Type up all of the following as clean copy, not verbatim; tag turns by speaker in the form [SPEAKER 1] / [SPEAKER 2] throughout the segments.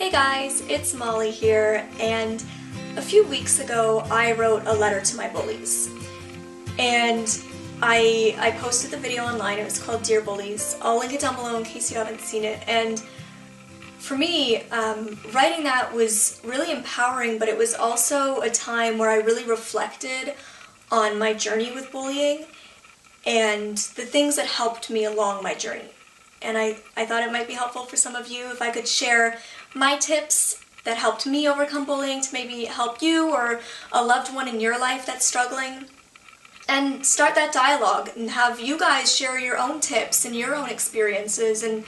[SPEAKER 1] Hey guys, it's Molly here, and a few weeks ago I wrote a letter to my bullies. And I posted the video online. It was called Dear Bullies. I'll link it down below in case you haven't seen it. And for me, writing that was really empowering, but it was also a time where I really reflected on my journey with bullying and the things that helped me along my journey. And I thought it might be helpful for some of you if I could share my tips that helped me overcome bullying to maybe help you or a loved one in your life that's struggling. And start that dialogue and have you guys share your own tips and your own experiences, and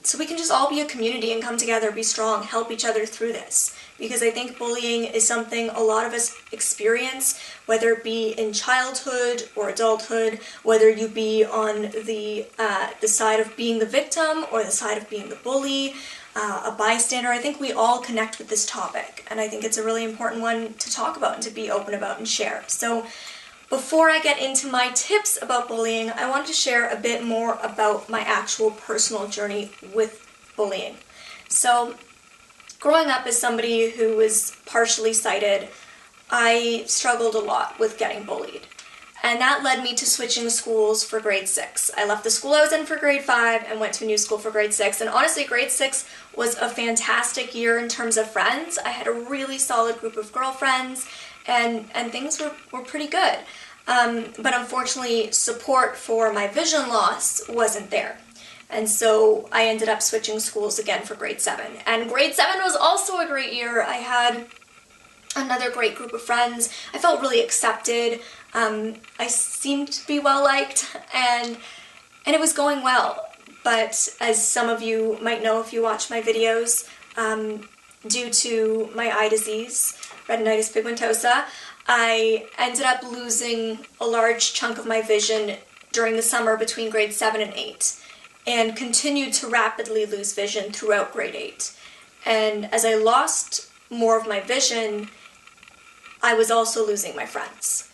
[SPEAKER 1] so we can just all be a community and come together, be strong, help each other through this. Because I think bullying is something a lot of us experience, whether it be in childhood or adulthood, whether you be on the side of being the victim or the side of being the bully, a bystander. I think we all connect with this topic, and I think it's a really important one to talk about and to be open about and share. So before I get into my tips about bullying, I wanted to share a bit more about my actual personal journey with bullying. So, growing up as somebody who was partially sighted, I struggled a lot with getting bullied. And that led me to switching schools for grade 6. I left the school I was in for grade 5 and went to a new school for grade 6. And honestly, grade 6 was a fantastic year in terms of friends. I had a really solid group of girlfriends, and things were pretty good. But unfortunately, support for my vision loss wasn't there. And so I ended up switching schools again for grade 7. And grade 7 was also a great year. I had another great group of friends. I felt really accepted. I seemed to be well liked, and it was going well. But as some of you might know if you watch my videos, due to my eye disease, retinitis pigmentosa, I ended up losing a large chunk of my vision during the summer between grade 7 and 8, and continued to rapidly lose vision throughout grade 8. And as I lost more of my vision, I was also losing my friends.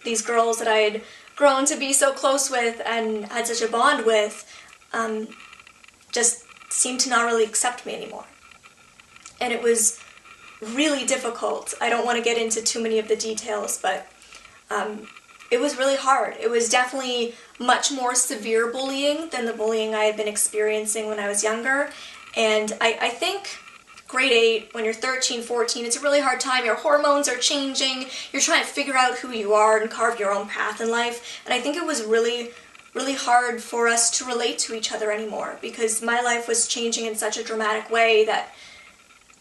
[SPEAKER 1] These girls that I had grown to be so close with and had such a bond with just seemed to not really accept me anymore. And it was really difficult. I don't want to get into too many of the details, but it was really hard. It was definitely much more severe bullying than the bullying I had been experiencing when I was younger. And I think grade 8, when you're 13, 14, it's a really hard time. Your hormones are changing. You're trying to figure out who you are and carve your own path in life. And I think it was really, really hard for us to relate to each other anymore, because my life was changing in such a dramatic way that,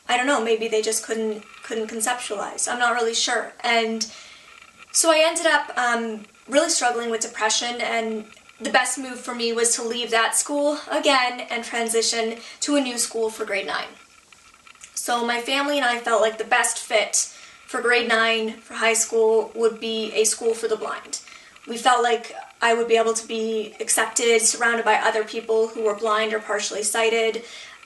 [SPEAKER 1] I don't know, maybe they just couldn't conceptualize. I'm not really sure. And so I ended up really struggling with depression, and the best move for me was to leave that school again and transition to a new school for grade 9. So my family and I felt like the best fit for grade 9 for high school would be a school for the blind. We felt like I would be able to be accepted, surrounded by other people who were blind or partially sighted,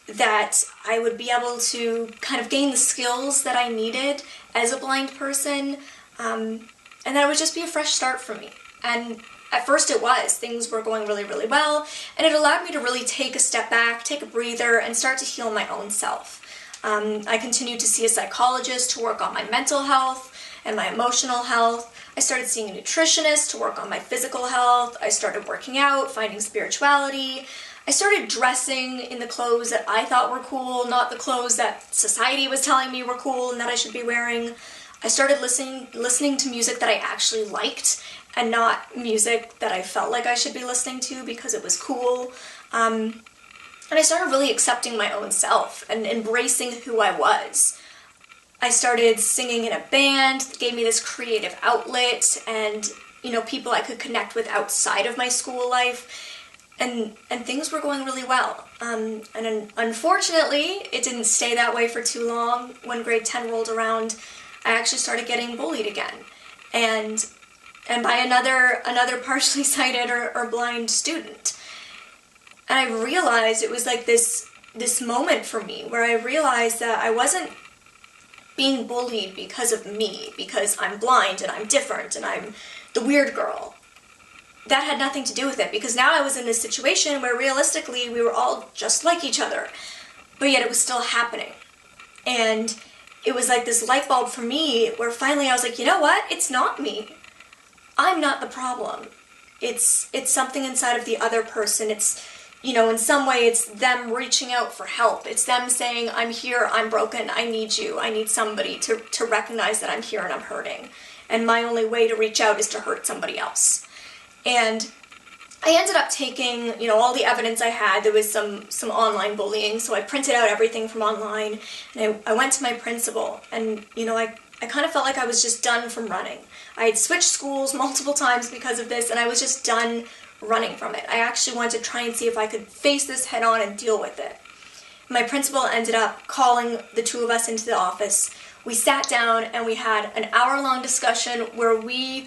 [SPEAKER 1] that I would be able to kind of gain the skills that I needed as a blind person, and that it would just be a fresh start for me. And at first it was. Things were going really, really well, and it allowed me to really take a step back, take a breather, and start to heal my own self. I continued to see a psychologist to work on my mental health and my emotional health. I started seeing a nutritionist to work on my physical health. I started working out, finding spirituality. I started dressing in the clothes that I thought were cool, not the clothes that society was telling me were cool and that I should be wearing. I started listening to music that I actually liked and not music that I felt like I should be listening to because it was cool. And I started really accepting my own self and embracing who I was. I started singing in a band that gave me this creative outlet and, people I could connect with outside of my school life. And things were going really well. And unfortunately, it didn't stay that way for too long. When grade 10 rolled around, I actually started getting bullied again. And by another partially sighted or blind student. And I realized it was like this moment for me where I realized that I wasn't being bullied because of me, because I'm blind and I'm different and I'm the weird girl. That had nothing to do with it, because now I was in this situation where realistically we were all just like each other. but yet it was still happening. And it was like this light bulb for me where finally I was like, you know what? It's not me. I'm not the problem. It's something inside of the other person. It's, you know, in some way it's them reaching out for help. It's them saying, I'm here, I'm broken, I need you. I need somebody to recognize that I'm here and I'm hurting. And my only way to reach out is to hurt somebody else. And I ended up taking, you know, all the evidence I had. There was some online bullying, so I printed out everything from online, and I went to my principal, and, you know, I kind of felt like I was just done from running. I had switched schools multiple times because of this, and I was just done running from it. I actually wanted to try and see if I could face this head on and deal with it. My principal ended up calling the two of us into the office. We sat down and we had an hour-long discussion where we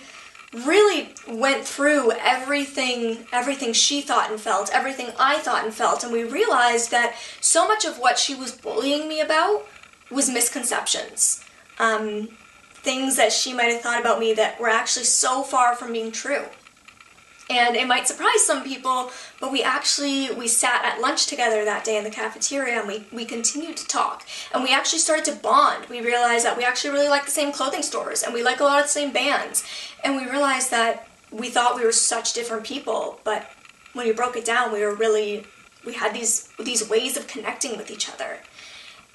[SPEAKER 1] really went through everything she thought and felt, everything I thought and felt, and we realized that so much of what she was bullying me about was misconceptions. Things that she might have thought about me that were actually so far from being true. And it might surprise some people, but we sat at lunch together that day in the cafeteria, and we continued to talk. And we actually started to bond. We realized that we actually really like the same clothing stores, and we like a lot of the same bands. And we realized that we thought we were such different people, but when you broke it down, we had these ways of connecting with each other.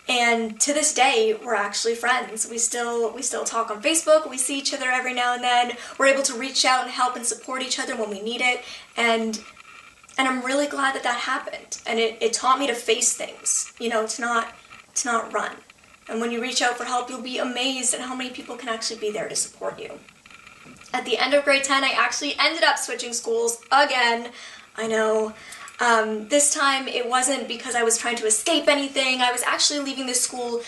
[SPEAKER 1] And to this day, we're actually friends. We still talk on Facebook. We see each other every now and then. We're able to reach out and help and support each other when we need it. And I'm really glad that happened. And it taught me to face things, you know, to not run. And when you reach out for help, you'll be amazed at how many people can actually be there to support you. At the end of grade 10, I actually ended up switching schools again. I know. This time it wasn't because I was trying to escape anything. I was actually leaving this school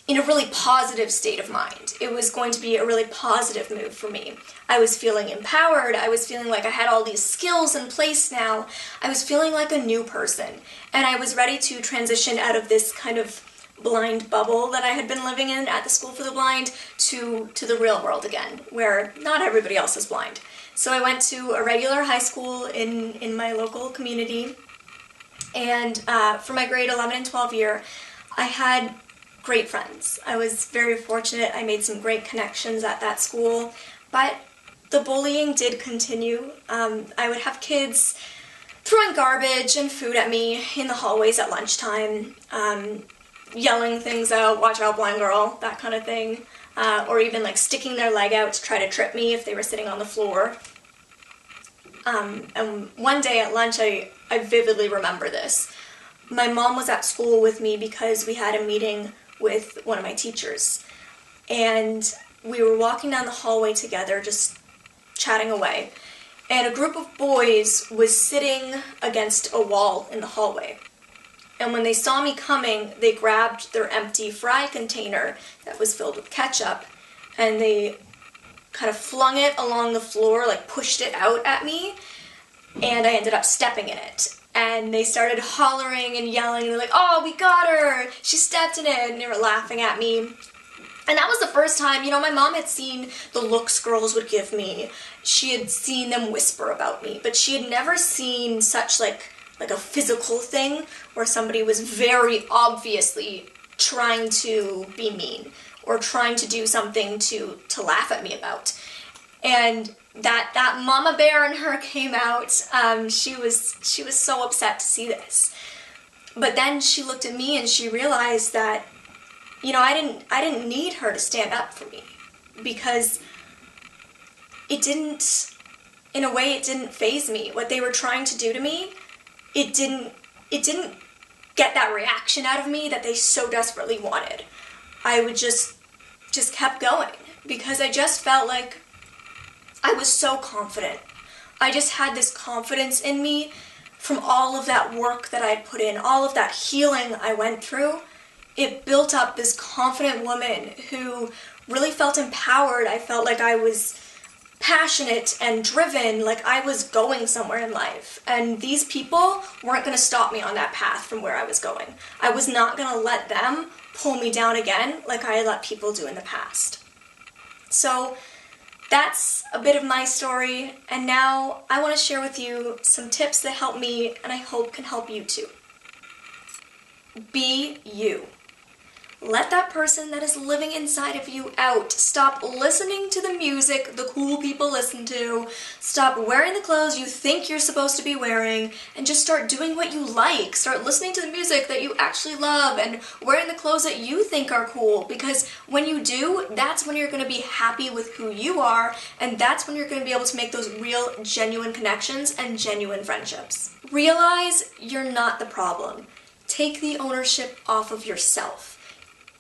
[SPEAKER 1] in a really positive state of mind. It was going to be a really positive move for me. I was feeling empowered. I was feeling like I had all these skills in place now. I was feeling like a new person. And I was ready to transition out of this kind of blind bubble that I had been living in at the School for the Blind to the real world again, where not everybody else is blind. So I went to a regular high school in my local community. And for my grade 11 and 12 year, I had great friends. I was very fortunate. I made some great connections at that school, but the bullying did continue. I would have kids throwing garbage and food at me in the hallways at lunchtime, yelling things out, watch out blind girl, that kind of thing, or even like sticking their leg out to try to trip me if they were sitting on the floor. And one day at lunch, I vividly remember this. My mom was at school with me because we had a meeting with one of my teachers. And we were walking down the hallway together, just chatting away. And a group of boys was sitting against a wall in the hallway. And when they saw me coming, they grabbed their empty fry container that was filled with ketchup, and they kind of flung it along the floor, like pushed it out at me, and I ended up stepping in it. And they started hollering and yelling, and they're like, oh, we got her, she stepped in it, and they were laughing at me. And that was the first time, you know, my mom had seen the looks girls would give me. She had seen them whisper about me, but she had never seen such like a physical thing where somebody was very obviously trying to be mean or trying to do something to laugh at me about. And that mama bear in her came out. She was so upset to see this. But then she looked at me and she realized that, you know, I didn't need her to stand up for me, because it didn't, in a way, it didn't faze me. What they were trying to do to me, it didn't get that reaction out of me that they so desperately wanted. I would just kept going, because I just felt like I was so confident. I just had this confidence in me from all of that work that I'd put in, all of that healing I went through. It built up this confident woman who really felt empowered. I felt like I was passionate and driven, like I was going somewhere in life. And these people weren't going to stop me on that path from where I was going. I was not going to let them pull me down again like I had let people do in the past. So that's a bit of my story, and now I want to share with you some tips that help me and I hope can help you too. Be you. Let that person that is living inside of you out. Stop listening to the music the cool people listen to. Stop wearing the clothes you think you're supposed to be wearing, and just start doing what you like. Start listening to the music that you actually love and wearing the clothes that you think are cool, because when you do, that's when you're going to be happy with who you are, and that's when you're going to be able to make those real, genuine connections and genuine friendships. Realize you're not the problem. Take the ownership off of yourself.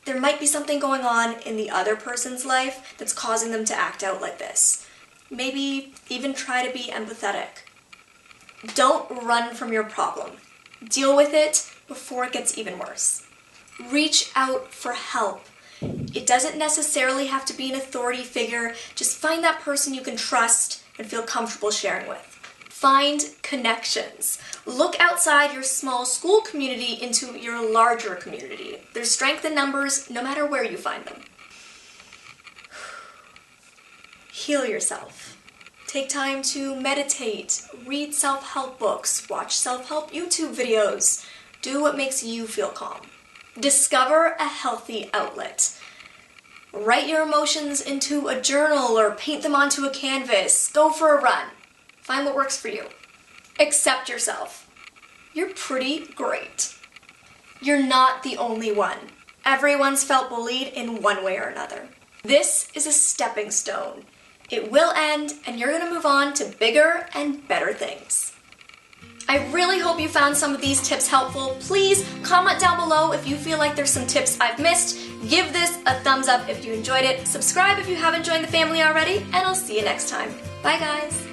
[SPEAKER 1] There might be something going on in the other person's life that's causing them to act out like this. Maybe even try to be empathetic. Don't run from your problem. Deal with it before it gets even worse. Reach out for help. It doesn't necessarily have to be an authority figure. Just find that person you can trust and feel comfortable sharing with. Find connections. Look outside your small school community into your larger community. There's strength in numbers no matter where you find them. Heal yourself. Take time to meditate, read self-help books, watch self-help YouTube videos. Do what makes you feel calm. Discover a healthy outlet. Write your emotions into a journal or paint them onto a canvas. Go for a run. Find what works for you. Accept yourself. You're pretty great. You're not the only one. Everyone's felt bullied in one way or another. This is a stepping stone. It will end, and you're going to move on to bigger and better things. I really hope you found some of these tips helpful. Please comment down below if you feel like there's some tips I've missed. Give this a thumbs up if you enjoyed it. Subscribe if you haven't joined the family already, and I'll see you next time. Bye, guys.